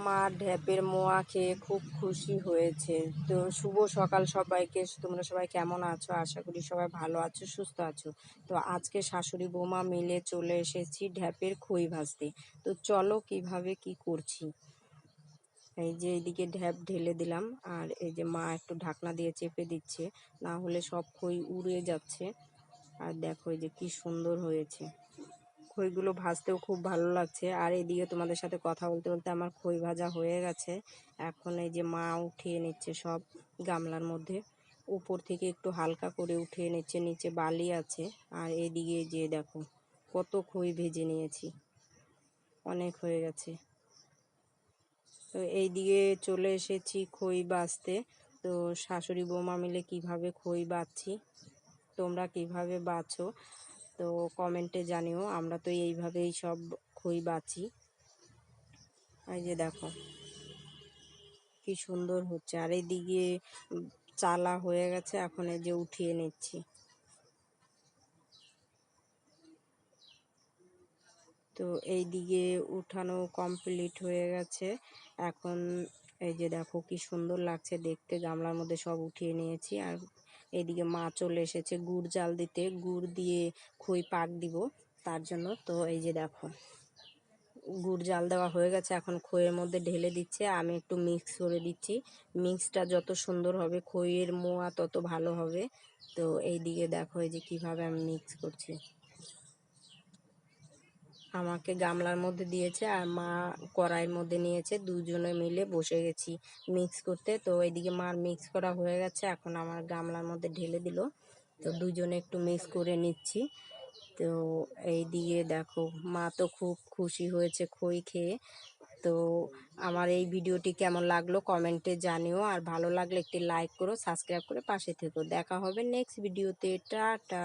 মা ঢ্যাপের মোয়া খেয়ে খুব খুশি হয়েছে। তো শুভ সকাল সবাইকে। তোমরা সবাই কেমন আছো? আশা করি সবাই ভালো আছো, সুস্থ আছো। তো আজকে শাশুড়ি বৌমা মিলে চলে এসেছি ঢ্যাপের খই ভাজতে। তো চলো কিভাবে কি করছি। এই যে এইদিকে ঢ্যাপ ঢেলে দিলাম, আর এই যে মা একটু ঢাকনা দিয়ে চেপে দিচ্ছে, না হলে সব খই উড়ে যাচ্ছে। আর দেখো এই যে কি সুন্দর হয়েছে। খইগুলো ভাজতেও খুব ভালো লাগছে। আর এদিকে তোমাদের সাথে কথা বলতে বলতে আমার খই ভাজা হয়ে গেছে। এখন এই যে মা উঠিয়ে নিচ্ছে সব গামলার মধ্যে, উপর থেকে একটু হালকা করে উঠিয়ে নিচ্ছে, নিচে বালি আছে। আর এদিকে যে দেখো কত খই ভেজে নিয়েছি, অনেক হয়ে গেছে। তো এইদিকে চলে এসেছি খই বাছতে। তো শাশুড়ি বৌমা মিলে কিভাবে খই বাছছি, তোমরা কিভাবে বাছো তো কমেন্টে জানিও। আমরা তো এইভাবেই সব খই বাছি। এই যে দেখো কি সুন্দর হচ্ছে। আর এইদিকে চালা হয়ে গেছে, এখন এই যে উঠিয়ে নিচ্ছি। তো এই দিকে উঠানো কমপ্লিট হয়ে গেছে। এখন এই যে দেখো কি সুন্দর লাগছে দেখতে, গামলার মধ্যে সব উঠিয়ে নিয়েছি। আর এইদিকে মা চলে এসেছে গুড় জাল দিতে, গুড় দিয়ে খই পাক দিব তার জন্য। তো এই যে দেখো গুড় জাল দেওয়া হয়ে গেছে, এখন খইয়ের মধ্যে ঢেলে দিচ্ছে। আমি একটু মিক্স করে দিচ্ছি। মিক্সটা যত সুন্দর হবে খইয়ের মোয়া তত ভালো হবে। তো এই দিকে দেখো এই যে কিভাবে আমি মিক্স করছি। আমাকে গামলার মধ্যে দিয়েছে আর মা কড়াইয়ের মধ্যে নিয়েছে, দুজনে মিলে বসে গেছি মিক্স করতে। তো এইদিকে মার মিক্স করা হয়ে গেছে, এখন আমার গামলার মধ্যে ঢেলে দিল। তো দুজনে একটু মিক্স করে নিচ্ছি। তো এই দিকে দেখো মা তো খুব খুশি হয়েছে খই খেয়ে। তো আমার এই ভিডিওটি কেমন লাগলো কমেন্টে জানিও, আর ভালো লাগলে একটি লাইক করো, সাবস্ক্রাইব করে পাশে থেকো। দেখা হবে নেক্সট ভিডিওতে। টাটা।